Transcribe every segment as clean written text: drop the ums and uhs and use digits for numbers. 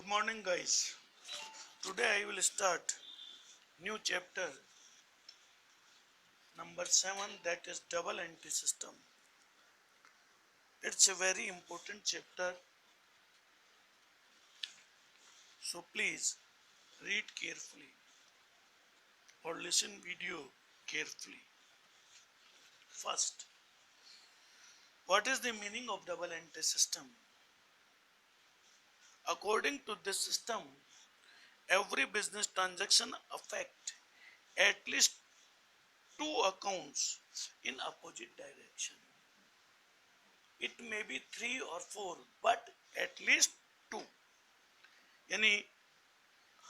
morning, guys. Today I will start new chapter number 7, that is double entry system. It's a very important chapter, so please read carefully or listen video carefully. First, what is the meaning of double entry system? According to this system, every business transaction affect at least two accounts in opposite direction. It may be three or four, but at least two. यानी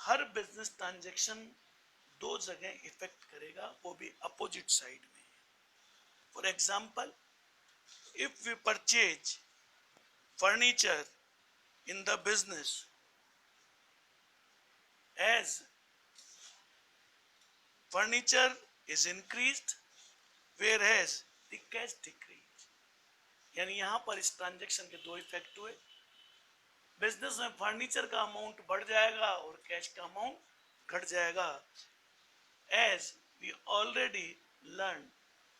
हर business transaction दो जगह effect करेगा, वो भी opposite side में. For example, if we purchase furniture in the business as furniture is increased whereas the cash decrease. यानी यहां पर इस ट्रांजेक्शन के दो इफेक्ट हुए. बिजनेस में फर्नीचर का अमाउंट बढ़ जाएगा और कैश का अमाउंट घट जाएगा, as we already learn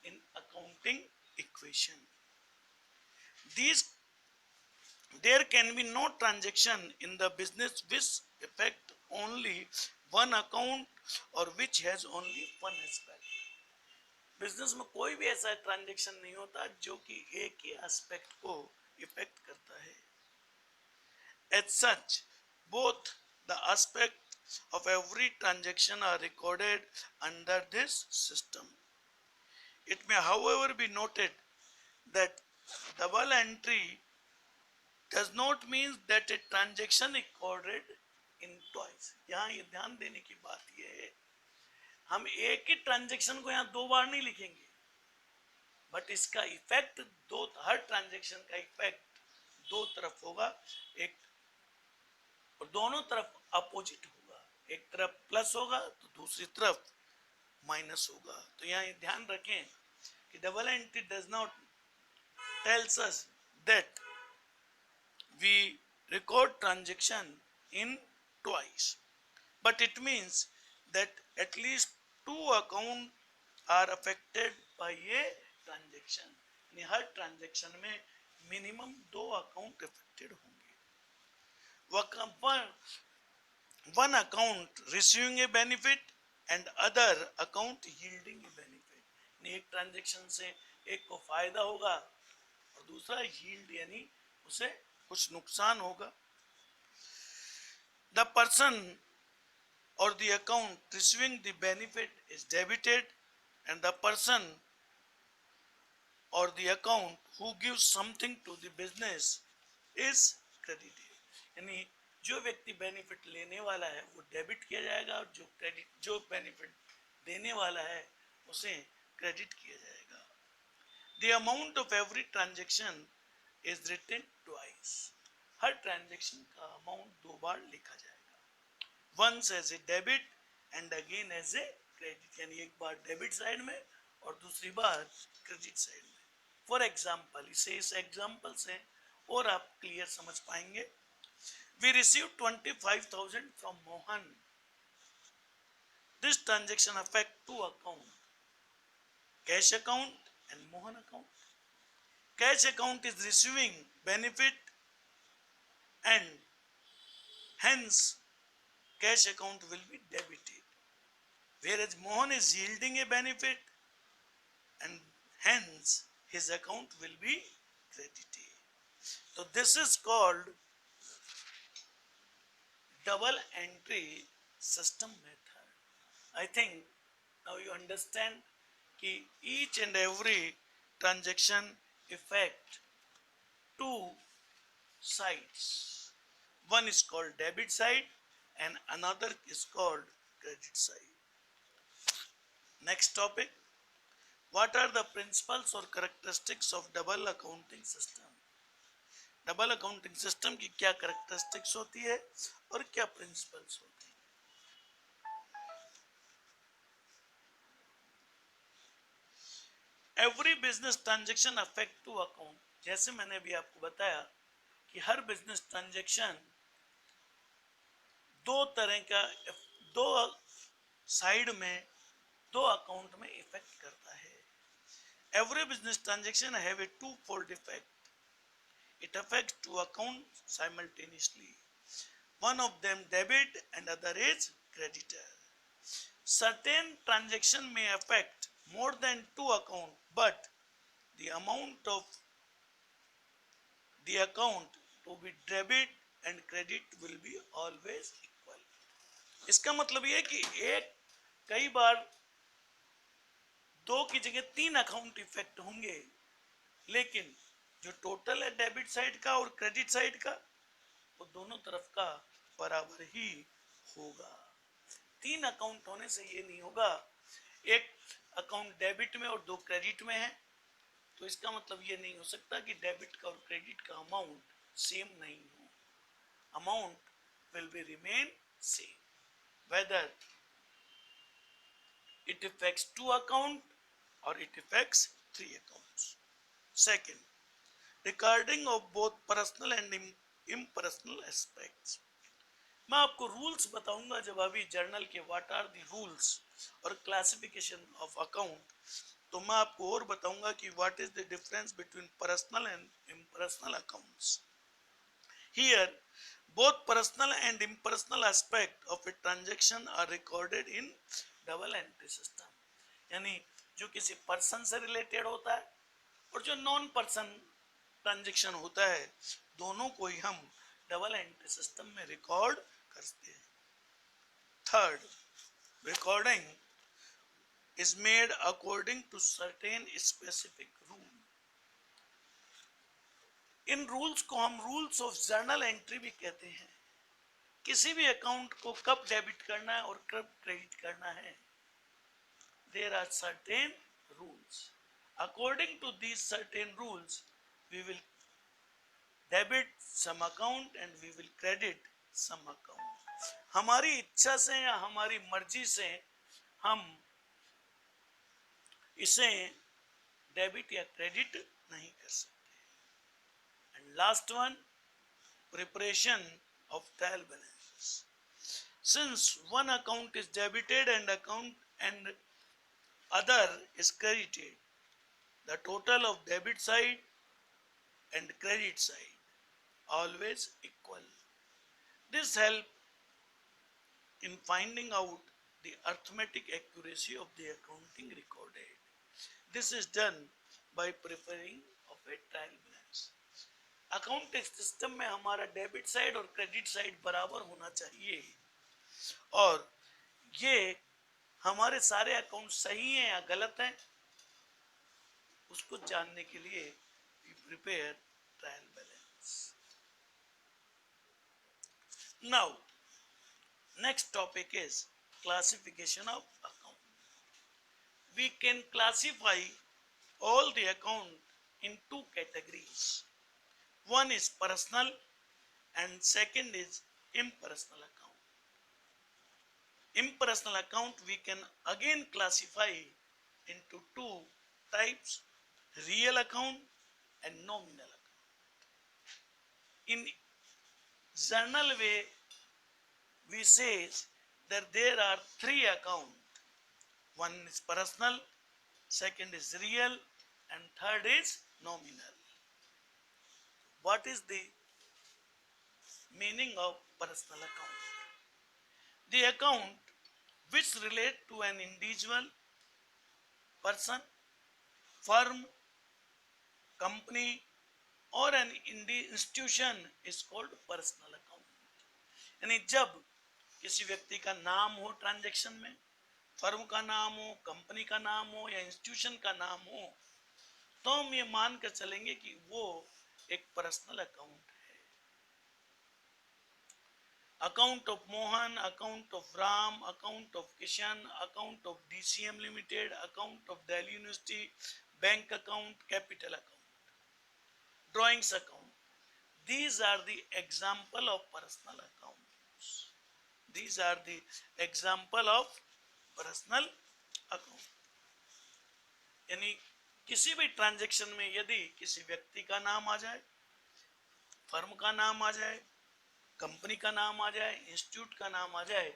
in accounting equation. These there can be no transaction in the business which affect only one account or which has only one aspect. Business में कोई भी ऐसा ट्रांजेक्शन नहीं होता जो कि एक ही एस्पेक्ट को इफेक्ट करता है. As such, both the aspects of every transaction are recorded under this system. It may, however, be noted that double entry does not mean that a transaction recorded in twice. यहाँ ये ध्यान देने की बात ये है, हम एक ही ट्रांजेक्शन को यहाँ दो बार नहीं लिखेंगे, बट इसका इफेक्ट दो, हर ट्रांजेक्शन का इफेक्ट दो तरफ होगा, एक और दोनों तरफ अपोजिट होगा. एक तरफ प्लस होगा तो दूसरी तरफ माइनस होगा. तो यहाँ ये ध्यान रखें कि double entry does not tells us that we record transaction in twice, but it means that at least two accounts are affected by a transaction. यानी हर ट्रांजेक्शन में मिनिमम दो अकाउंट अफेक्टेड होंगे. one account receiving a benefit and other account yielding a benefit. एक transaction से एक को फायदा होगा और दूसरा यील्ड यानी उसे कुछ नुकसान होगा. The person or the account receiving the benefit is debited and the person or the account who gives something to the business is credited. यानी जो व्यक्ति बेनिफिट लेने वाला है वो डेबिट किया जाएगा और जो बेनिफिट देने वाला है उसे क्रेडिट किया जाएगा. The amount of every transaction is written twice. Her transaction का अमाउंट दो बार लिखा जाएगा. Once as a debit and again as a credit. यानी एक बार डेबिट साइड में और दूसरी बार क्रेडिट साइड में. फॉर एग्जाम्पल, इस एग्जाम्पल से और आप क्लियर समझ पाएंगे. We received 25,000 from Mohan. This transaction affect two accounts, cash account and Mohan account. Cash account is receiving benefit and hence cash account will be debited, whereas Mohan is yielding a benefit and hence his account will be credited. So this is called double entry system method. I think now you understand कि each and every transaction affect two sides. One is called debit side and another is called credit side. Next topic, what are the principles or characteristics of double accounting system? Double accounting system की क्या characteristics होती है और क्या principles होती है. Every business transaction affect two account. जैसे मैंने अभी आपको बताया कि हर बिजनेस ट्रांजेक्शन दो तरह का, दो साइड में, दो अकाउंट में इफेक्ट करता है. Every business transaction have a two-fold effect. It affects two accounts simultaneously. One of them debit and other is creditor. Certain transaction may affect more than two accounts, but the amount of the account to be debit and credit will be always equal. इसका मतलब ये है कि एक कई बार दो की जगह तीन अकाउंट इफेक्ट होंगे, लेकिन जो टोटल है डेबिट साइड का और क्रेडिट साइड का, वो दोनों तरफ का बराबर ही होगा. तीन अकाउंट होने से ये नहीं होगा. एक अकाउंट डेबिट में और दो क्रेडिट में है, तो इसका मतलब ये नहीं हो सकता कि डेबिट का और क्रेडिट का अमाउंट सेम नहीं हो. Amount will be remain same whether it affects two account or it affects three accounts. Second, recording of both personal and impersonal aspects. मैं आपको रूल्स बताऊंगा जब अभी जर्नल के व्हाट आर द रूल्स और classification of account, तो मैं आपको और बताऊंगा कि what is the difference between personal and impersonal accounts. Here, both personal and impersonal aspect of a transaction are recorded in double entry system. यानी जो किसी पर्सन से रिलेटेड होता है और जो नॉन पर्सन ट्रांजेक्शन होता है, दोनों को ही हम डबल एंट्री सिस्टम में रिकॉर्ड करते हैं. Third, recording is made according to certain specific rule. In rules को हम रूल्स ऑफ जर्नल एंट्री भी कहते हैं. किसी भी अकाउंट को कब डेबिट करना है और कब क्रेडिट करना है, there are certain rules. According to these certain rules, we will debit some account and we will credit some account. हमारी इच्छा से या हमारी मर्जी से हम इसे डेबिट या क्रेडिट नहीं कर सकते. And last one, preparation of trial balance. Since one account is debited and other is credited, the total of debit side and credit side always equal. This help in finding out the arithmetic accuracy of the accounting recorded. This is done by preparing of a trial balance. Accounting system में हमारा debit side और credit side बराबर होना चाहिए, और ये हमारे सारे अकाउंट सही हैं या गलत हैं, उसको जानने के लिए we prepare trial balance. Now next topic is classification of account. We can classify all the account in two categories. One is personal and second is impersonal account. Impersonal account we can again classify into two types: real account and nominal account. In journal way, we say that there are three accounts. One is personal, second is real, and third is nominal. What is the meaning of personal account? The account which relate to an individual, person, firm, company or an institution is called personal account. यानी जब किसी व्यक्ति का नाम हो transaction में, firm का नाम हो, कंपनी का नाम हो या इंस्टीट्यूशन का नाम हो, तो हम ये मान कर चलेंगे कि वो एक पर्सनल अकाउंट है. Account of Mohan, account of Ram, account of Kishan, account of DCM limited, account of Delhi university, bank account, capital account, drawings account. These are the example of personal accounts. These are the example of personal account. यानी किसी भी transaction में यदि किसी व्यक्ति का नाम आ जाए, फर्म का नाम आ जाए, कंपनी का नाम आ जाए, इंस्टीट्यूट का नाम आ जाए,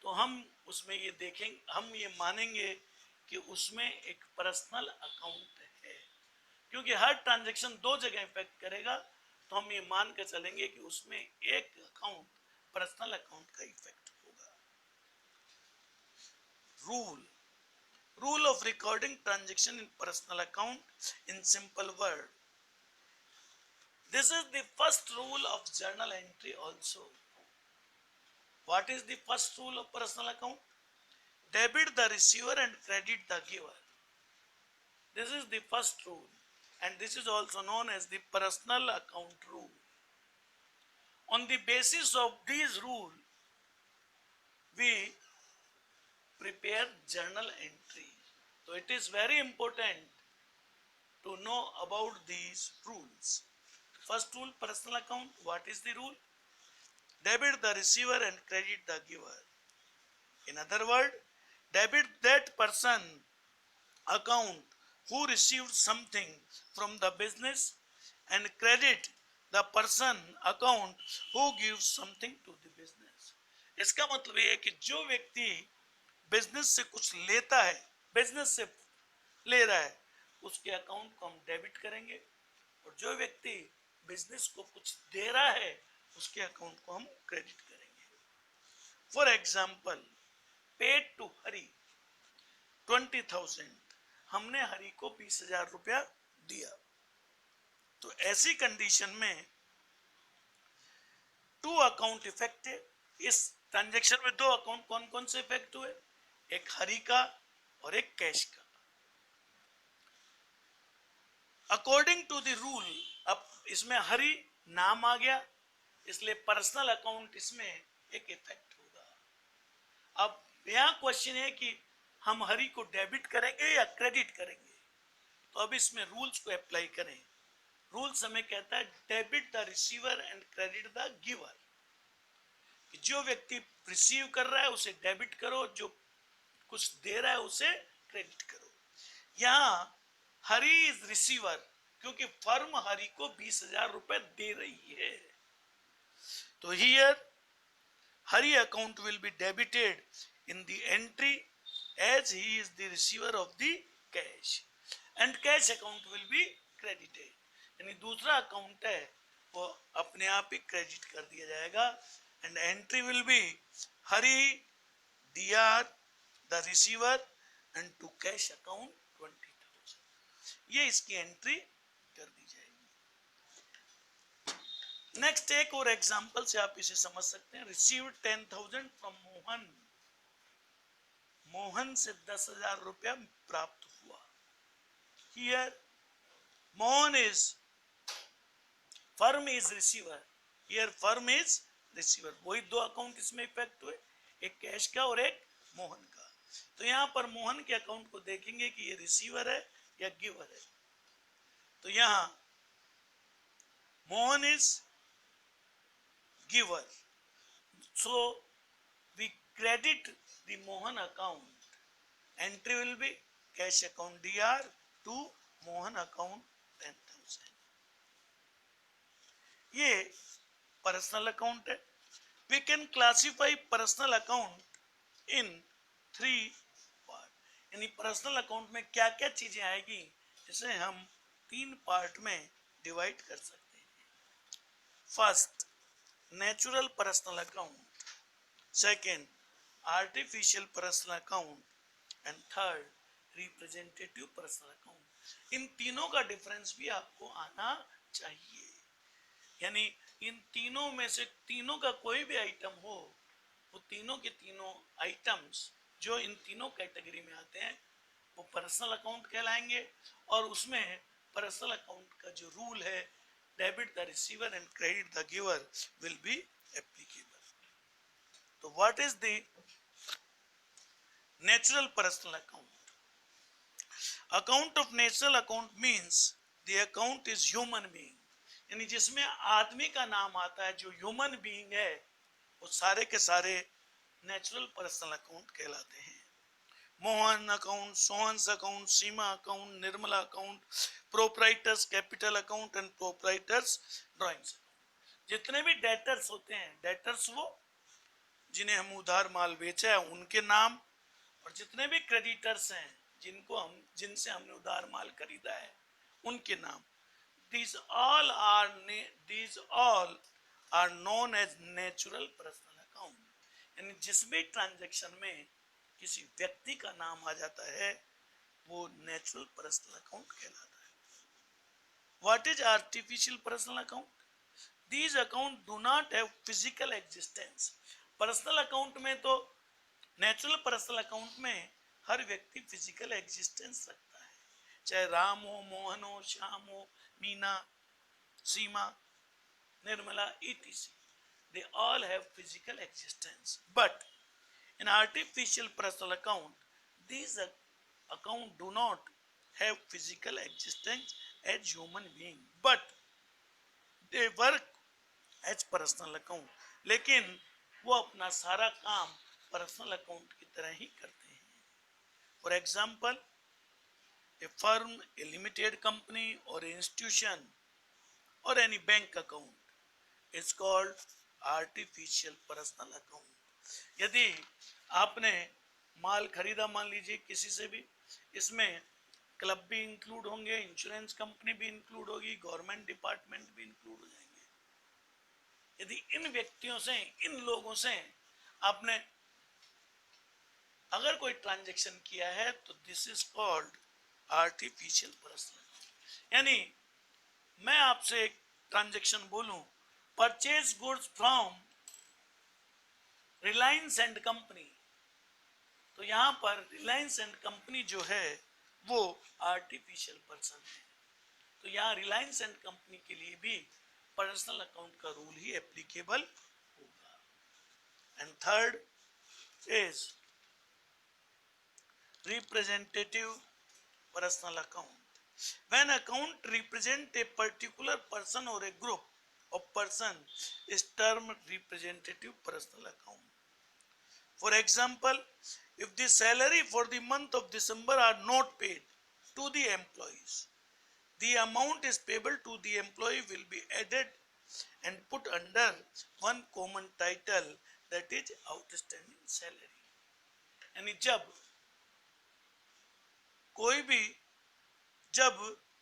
तो हम उसमें ये देखेंगे, हम ये मानेंगे कि उसमें एक पर्सनल अकाउंट है, क्योंकि हर ट्रांजैक्शन दो जगह इफेक्ट करेगा, तो हम ये मान के चलेंगे कि उसमें एक अकाउंट पर्सनल अकाउंट का इफेक्ट होगा। Rule of recording transaction in personal account in simple word. This is the first rule of journal entry also. What is the first rule of personal account? Debit the receiver and credit the giver. This is the first rule, and this is also known as the personal account rule. On the basis of these rules, we prepare journal entry. So it is very important to know about these rules. First rule, personal account. What is the rule? Debit the receiver and credit the giver. In other words, debit that person account who received something from the business and credit the person account who gives something to the business. इसका मतलब ये है कि जो व्यक्ति business से कुछ लेता है, बिजनेस से ले रहा है, उसके अकाउंट को हम डेबिट करेंगे, और जो व्यक्ति बिजनेस को कुछ दे रहा है उसके अकाउंट को हम क्रेडिट करेंगे। फॉर एग्जाम्पल, पेड टू हरी 20,000, हमने हरी को 20,000 रुपया दिया। तो ऐसी कंडीशन में टू अकाउंट इफेक्ट है। इस ट्रांजैक्शन में दो अकाउंट कौन कौन से इफेक्ट हुए? एक हरी का और एक कैश का। अकॉर्डिंग टू द रूल, अब इसमें हरी नाम आ गया, इसलिए पर्सनल अकाउंट इसमें एक इफेक्ट होगा। अब यहां क्वेश्चन है कि हम हरी को डेबिट करेंगे या क्रेडिट करेंगे, तो अब इसमें रूल्स को अप्लाई करें। रूल्स हमें कहता है debit the receiver and credit the giver, कि जो व्यक्ति रिसीव कर रहा है उसे डेबिट करो, जो कुछ दे रहा है उसे क्रेडिट करो। यहां हरी इज रिसीवर, क्योंकि फर्म हरी को 20,000 रुपए दे रही है। तो here Hari account will be debited in the entry as he is the receiver of the cash and cash account will be credited. यानी दूसरा अकाउंट है वो अपने आप ही क्रेडिट कर दिया जाएगा, and entry will be Hari dr the receiver and to cash account 20,000. ये इसकी एंट्री कर दी जाएगी। नेक्स्ट एक और एग्जांपल से आप इसे समझ सकते हैं। रिसीव्ड 10,000 फ्रॉम मोहन, मोहन से 10,000 रुपया प्राप्त हुआ। Here Mohan is firm is receiver, here firm is receiver. वही दो अकाउंट इसमें इफेक्ट हुए, एक कैश का और एक मोहन का। तो यहां पर मोहन के अकाउंट को देखेंगे कि ये रिसीवर है या गिवर है। तो यहां Mohan is giver, so we credit the Mohan account. Entry will be cash account dr to Mohan account 10,000. ये पर्सनल अकाउंट है। We can classify personal account in 3 part, यानी पर्सनल अकाउंट में क्या क्या चीजें आएगी इसे हम 3 पार्ट में डिवाइड कर सकते हैं। First, natural personal account, second artificial personal account and third representative personal account. इन तीनों का डिफरेंस भी आपको आना चाहिए, यानी इन तीनों में से तीनों का कोई भी आइटम हो, वो तीनों के तीनों आइटम्स जो इन तीनों कैटेगरी में आते हैं वो पर्सनल अकाउंट कहलाएंगे, और उसमें पर्सनल अकाउंट का जो रूल है debit the receiver and credit the giver will be applicable. तो what is the natural personal account? Account of natural account means the account is human being, यानी जिसमें आदमी का नाम आता है, जो ह्यूमन बीइंग है, वो सारे के सारे नेचुरल पर्सनल अकाउंट कहलाते हैं। Mohan account, Sohan's account, Seema account, Nirmala account, proprietor's capital account and proprietor's drawings. जितने भी डेटर्स होते हैं, डेटर्स वो जिन्हें हम उधार माल बेचा है उनके नाम, और जितने भी क्रेडिटर्स हैं जिनसे हमने उधार माल खरीदा है उनके नाम। these all are these all are known as natural personal account। यानी जिस भी ट्रांजैक्शन में किसी व्यक्ति का नाम आ जाता है वो नेचुरल पर्सनल अकाउंट कहलाता है। What is artificial personal account? These account do not have physical existence। Personal account में तो, नेचुरल पर्सनल अकाउंट में हर व्यक्ति फिजिकल एग्जिस्टेंस रखता है, चाहे राम हो, मोहन हो, श्याम हो, मीना, सीमा, Nirmala, etc. They all have physical existence. But in artificial personal account, these account do not have physical existence as human being, but they work as personal account. लेकिन वो अपना सारा काम पर्सनल अकाउंट की तरह ही करते हैं। For example, A firm, A limited company और इंस्टीट्यूशन और any bank account is called artificial personal account. यदि आपने माल खरीदा, मान लीजिए किसी से भी, इसमें क्लब भी इंक्लूड होंगे, इंश्योरेंस कंपनी भी इंक्लूड होगी, गवर्नमेंट डिपार्टमेंट भी इंक्लूड हो जाएंगे। यदि इन व्यक्तियों से, इन लोगों से आपने अगर कोई ट्रांजैक्शन किया है तो this is called artificial personal. यानी मैं आपसे एक ट्रांजैक्शन बोलूं, purchase goods from Reliance and company, तो यहां पर रिलायंस एंड कंपनी जो है वो आर्टिफिशियल पर्सन है। तो यहां रिलायंस एंड कंपनी के लिए भी पर्सनल अकाउंट का रूल ही एप्लीकेबल होगा। And third is representative personal account. When account represent a particular person और a group of person is term representative personal account. For example, if the salary for the month of December are not paid to the employees, the amount is payable to the employee will be added and put under one common title, that is outstanding salary। यानी जब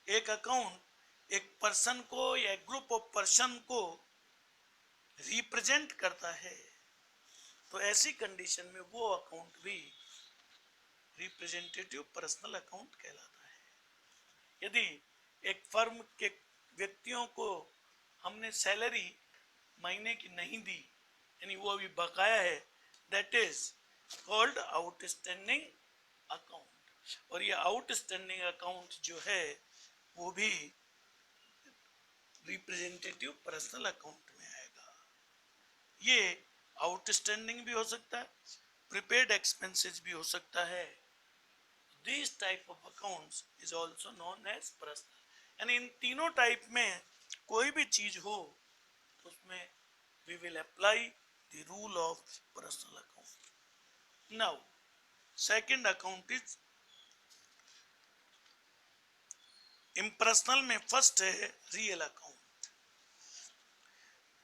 एक account एक person को या group of person को represent करता है तो ऐसी कंडीशन में वो अकाउंट भी रिप्रेजेंटेटिव पर्सनल अकाउंट कहलाता है। यदि एक फर्म के व्यक्तियों को हमने सैलरी महीने की नहीं दी, यानी वो अभी बकाया है, that is called outstanding account. और ये आउटस्टैंडिंग अकाउंट जो है वो भी रिप्रेजेंटेटिव पर्सनल अकाउंट में आएगा। ये आउटस्टैंडिंग भी हो सकता है, प्रीपेड एक्सपेंसेस भी हो सकता है। This type of accounts is also known as personal। यानी इन तीनों टाइप में कोई भी चीज हो तो उसमें we will apply the rule of personal account। Now, second account is impersonal में फर्स्ट है real account.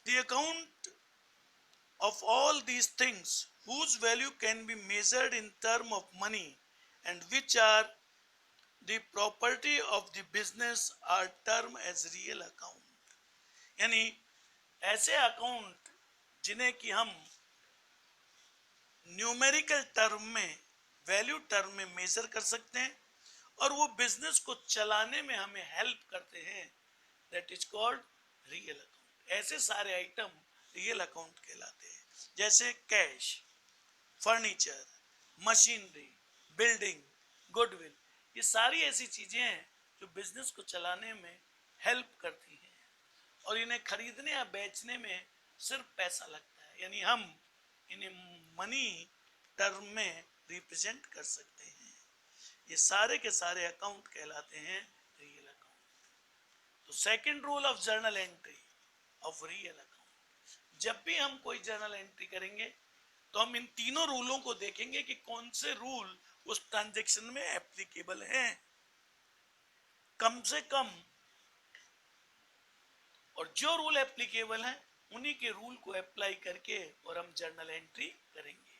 The account of all these things whose value can be measured in terms of money and which are the property of the business are termed as real account। यानी ऐसे account जिन्हें कि हम numerical term में, value term में major कर सकते हैं और वो बिजनेस को चलाने में हमें हेल्प करते हैं, that is called real account. ऐसे सारे आइटम रियल अकाउंट कहलाते हैं, जैसे cash, furniture, machinery, building, goodwill. ये सारी ऐसी चीजें हैं जो बिजनेस को चलाने में हेल्प करती हैं और इन्हें खरीदने या बेचने में सिर्फ पैसा लगता है, यानी हम इन्हें मनी टर्म में रिप्रेजेंट कर सकते हैं। ये सारे के सारे अकाउंट कहलाते हैं रियल अकाउंट। तो second rule of journal entry of real account, जब भी हम कोई जर्नल एंट्री करेंगे तो हम इन तीनों रूलों को देखेंगे कि कौन से रूल उस ट्रांजैक्शन में एप्लीकेबल हैं कम से कम, और जो रूल एप्लीकेबल हैं उन्हीं के रूल को अप्लाई करके और हम जर्नल एंट्री करेंगे।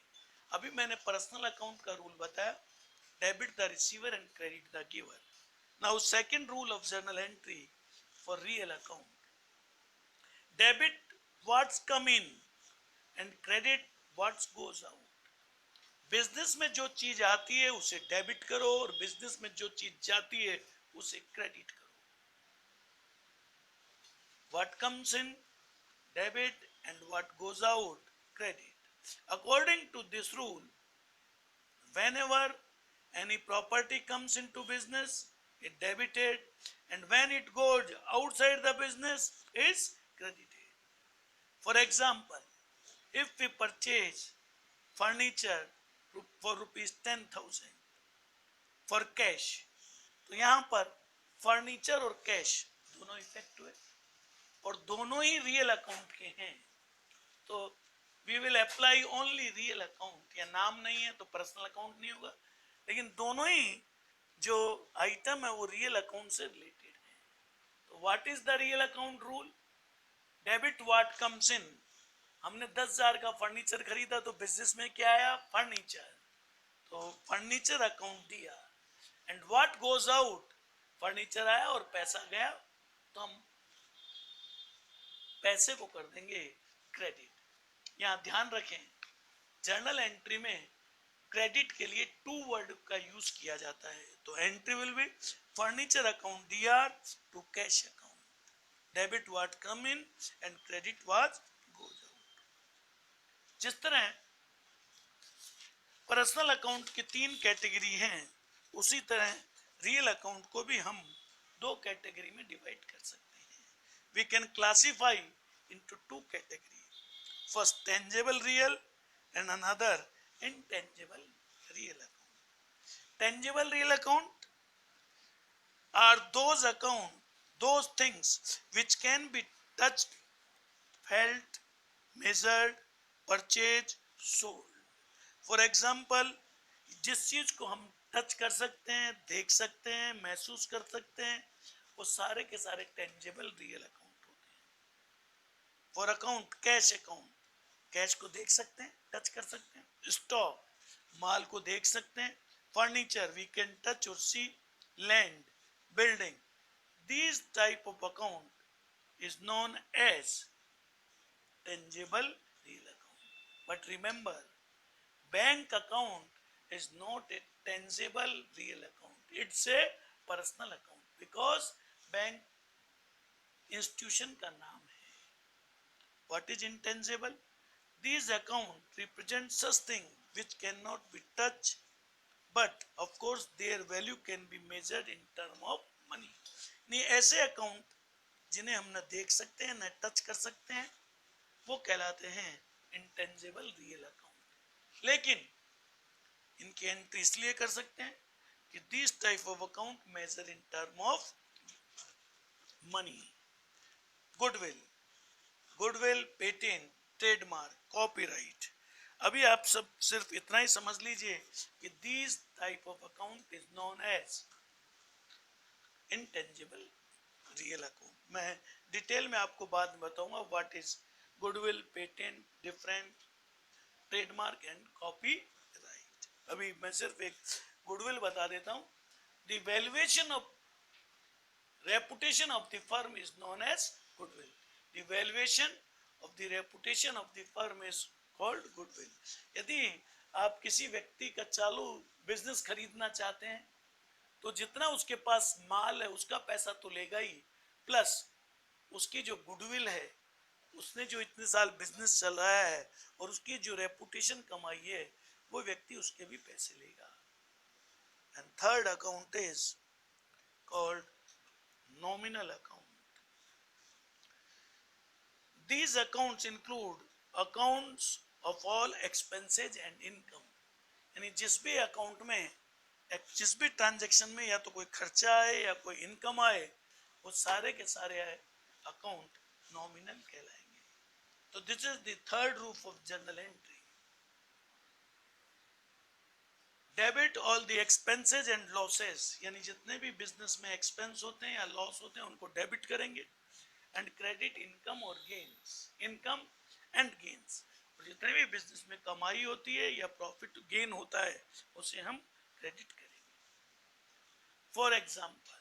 अभी मैंने पर्सनल अकाउंट का रूल बताया, debit the receiver and credit the giver. Now second rule of journal entry for real account, debit what's come in and credit what's goes out. Business में जो चीज आती है उसे डेबिट करो और बिजनेस में जो चीज जाती है उसे क्रेडिट करो। What comes in debit and what goes out credit. According to this rule, whenever any property comes into business, it debited, and when it goes outside the business, is credited. For example, if we purchase furniture for rupees 10,000 for cash, तो यहाँ पर furniture और cash दोनों effect हुए और दोनों ही real account के हैं, तो we will apply only real account. या नाम नहीं है तो पर्सनल अकाउंट नहीं होगा, लेकिन दोनों ही जो आइटम है वो रियल अकाउंट से रिलेटेड है। तो what is the real account rule? Debit what comes in. हमने 10,000 का फर्नीचर खरीदा तो बिजनेस में क्या आया? फर्नीचर, तो फर्नीचर अकाउंट दिया। And what goes out, furniture आया और पैसा गया तो हम पैसे को कर देंगे क्रेडिट। यहां ध्यान रखें, जर्नल एंट्री में क्रेडिट के लिए टू वर्ड का यूज किया जाता है। तो entry will be furniture account DR to cash account, debit what come in and credit what goes out. जिस तरह पर्सनल अकाउंट की 3 कैटेगरी हैं, उसी तरह रियल अकाउंट को भी हम 2 कैटेगरी में डिवाइड कर सकते हैं। We can classify into 2 categories. First, tangible real and another intangible real account. Tangible real account are those things which can be touched, felt, measured, purchased, sold. For example, जिस चीज को हम touch कर सकते हैं, देख सकते हैं, महसूस कर सकते हैं, वो सारे के सारे tangible real account. For account, cash account, cash को देख सकते हैं, टच कर सकते हैं। स्टॉक, माल को देख सकते हैं। फर्नीचर, वी कैन टच और see. Land, building, this type of account is known as tangible real account. But remember, bank account is not a tangible real account, it's a personal account, because bank institution का नाम है। What is intangible? These accounts represent such things which cannot be touched, but of course their value can be measured in terms of money. नहीं, ऐसे account जिन्हें हम न देख सकते हैं न टच कर सकते हैं, वो कहलाते हैं इंटेंजिबल रियल अकाउंट। लेकिन इनकी एंट्री इसलिए कर सकते हैं कि this type of account measure in term of money. Goodwill, patent, trademark, copyright. अभी आप सब सिर्फ इतना ही समझ लीजिए कि this type of account is known as intangible real account. मैं डिटेल में आपको बाद में बताऊंगा what is goodwill, patent, different, trademark and copyright. अभी मैं सिर्फ एक गुडविल बता देता हूं। The valuation of reputation of the firm is known as goodwill. The valuation of the reputation of the firm is called goodwill. यदि आप किसी व्यक्ति का चालू बिजनेस खरीदना चाहते हैं तो जितना उसके पास माल है उसका पैसा तो लेगा ही, प्लस उसकी जो गुडविल है, उसने जो इतने साल बिजनेस चलाया है और उसकी जो रेपुटेशन कमाई है, वो व्यक्ति उसके भी पैसे लेगा। And third account is called nominal account. These accounts include accounts of all expenses and income. यानी जिस भी अकाउंट में, जिस भी ट्रांजैक्शन में या तो कोई खर्चा आए या कोई इनकम आए, वो सारे के सारे अकाउंट नॉमिनल कहलाएंगे। तो this is the third rule of journal entry. Debit all the expenses and losses, यानी जितने भी बिजनेस में एक्सपेंस होते हैं या लॉस होते हैं उनको डेबिट करेंगे। एंड क्रेडिट इनकम और गेन्स, इनकम एंड गेन्स। और जितने भी बिजनेस में कमाई होती है या प्रॉफिट गेन होता है उसे हम क्रेडिट करेंगे। For example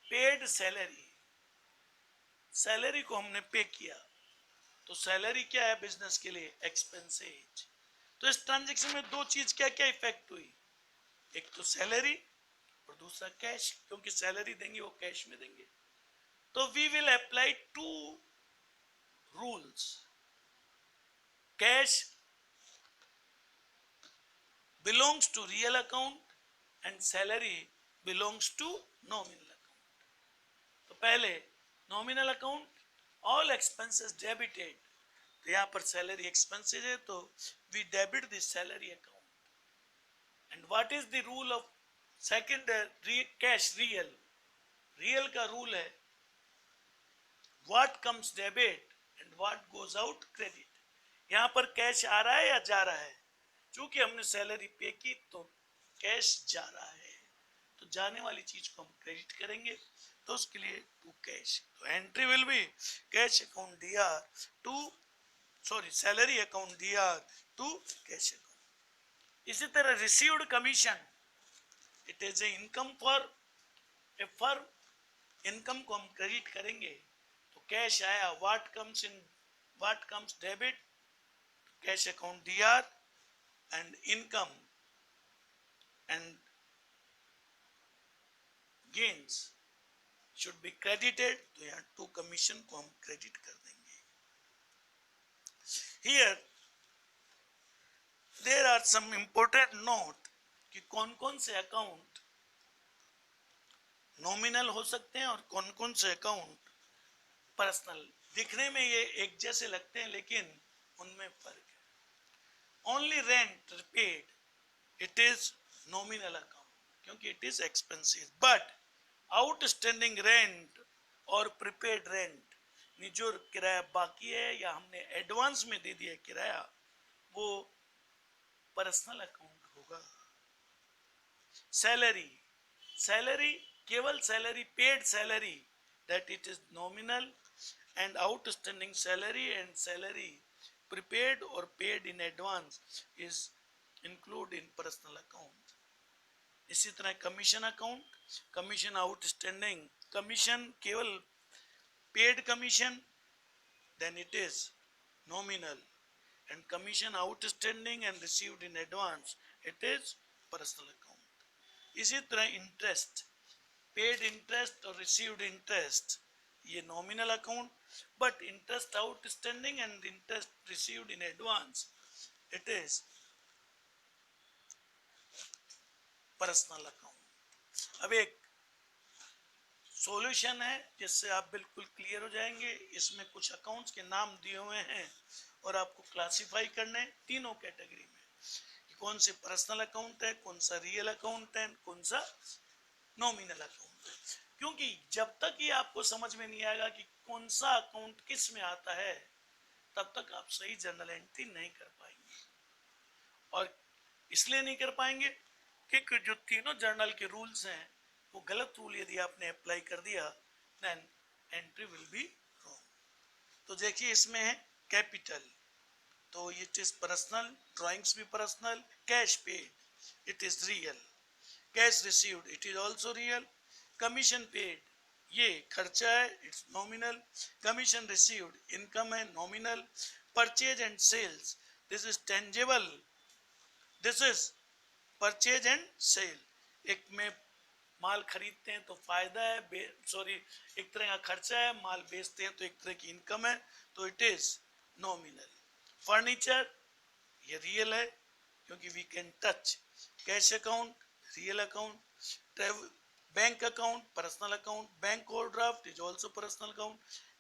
paid salary, salary को हमने पे किया तो सैलरी क्या है बिजनेस के लिए, एक्सपेंसेज। तो इस ट्रांजेक्शन में दो चीज क्या क्या इफेक्ट हुई, एक तो सैलरी और दूसरा कैश, क्योंकि सैलरी देंगे वो कैश में देंगे। तो we will apply two rules, cash belongs to real account and salary belongs to nominal account। तो पहले nominal account all expenses debited, तो यहां पर सैलरी एक्सपेंसेस है तो we debit the salary account। and what is the rule of second cash real, real का rule है what comes debit and what goes out credit। यहां पर cash आ रहा है या जा रहा है, चूंकि हमने सैलरी पे की तो कैश जा रहा है, तो जाने वाली चीज को हम क्रेडिट करेंगे, तो उसके लिए टू कैश। तो entry will be cash account DR to salary account DR to cash account. इसी तरह received commission, it is a income for a firm, income को हम क्रेडिट करेंगे तो कैश आया, what comes debit cash account DR and income and gains should be credited, तो यहाँ to commission को हम क्रेडिट कर देंगे। Here there are some important note कि कौन कौन से अकाउंट नॉमिनल हो सकते हैं और कौन कौन से अकाउंट पर्सनल। दिखने में ये एक जैसे लगते हैं लेकिन उनमें फर्क है। Only rent paid, it is nominal account क्योंकि it is expenses, but outstanding rent और prepaid rent, जो किराया बाकी है या हमने एडवांस में दे दिया किराया, वो पर्सनल अकाउंट होगा। सैलरी, सैलरी केवल salary, paid salary that it is nominal, and outstanding salary and salary prepaid or paid in advance is included in personal account। इसी तरह commission account, commission outstanding, commission केवल paid commission then it is nominal, and commission outstanding and received in advance it is personal account। इसी तरह interest, paid interest और received interest ये nominal account, but interest outstanding and interest received in advance it is personal account. अब एक solution है जिससे आप बिल्कुल क्लियर हो जाएंगे। इसमें कुछ अकाउंट्स के नाम दिए हुए हैं और आपको क्लासिफाई करने हैं तीनों कैटेगरी में, कौन से पर्सनल अकाउंट है, कौन सा रियल अकाउंट है, कौन सा नॉमिनल अकाउंट है। क्योंकि जब तक ये आपको समझ में नहीं आएगा कि कौन सा अकाउंट किस में आता है तब तक आप सही जर्नल एंट्री नहीं कर पाएंगे। और इसलिए नहीं कर पाएंगे क्योंकि जो तीनों जर्नल के रूल्स हैं वो गलत रूल यदि आपने अप्लाई कर दिया then entry will be wrong. तो देखिए इसमें है कैपिटल, तो इट इज पर्सनल, ड्राइंग्स भी personal, cash paid it is real, cash received it is also real, commission paid ये खर्चा है it's nominal, commission received income है nominal, purchase and sales this is tangible, this is purchase and sale, एक में माल खरीदते हैं तो फायदा है, एक तरह का खर्चा है, माल बेचते हैं तो एक तरह की इनकम है, तो इट इज नॉमिनल। फर्नीचर ये रियल है क्योंकि we can touch, cash account real account, bank account personal account, bank overdraft is also personal account,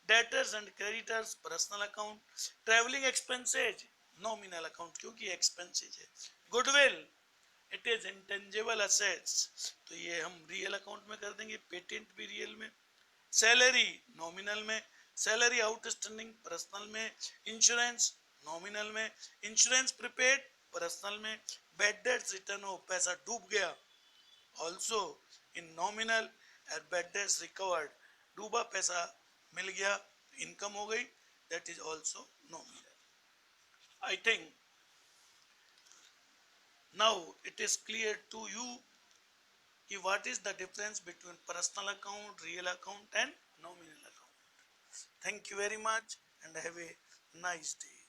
debtors and creditors personal account, travelling expenses nominal account क्योंकि expenses है, goodwill it is intangible assets तो ये हम real account में कर देंगे, patent भी real में, सैलरी नॉमिनल में, सैलरी आउटस्टैंडिंग पर्सनल में, इंश्योरेंस नॉमिनल में, इंश्योरेंस प्रीपेड पर्सनल में, बैड डेट्स रिटर्न हो पैसा डूब गया also in nominal, and bad debts recovered डूबा पैसा मिल गया इनकम हो गई, that is also nominal. I think now it is clear to you कि what is the difference between personal account, real account and nominal account. Thank you very much and have a nice day.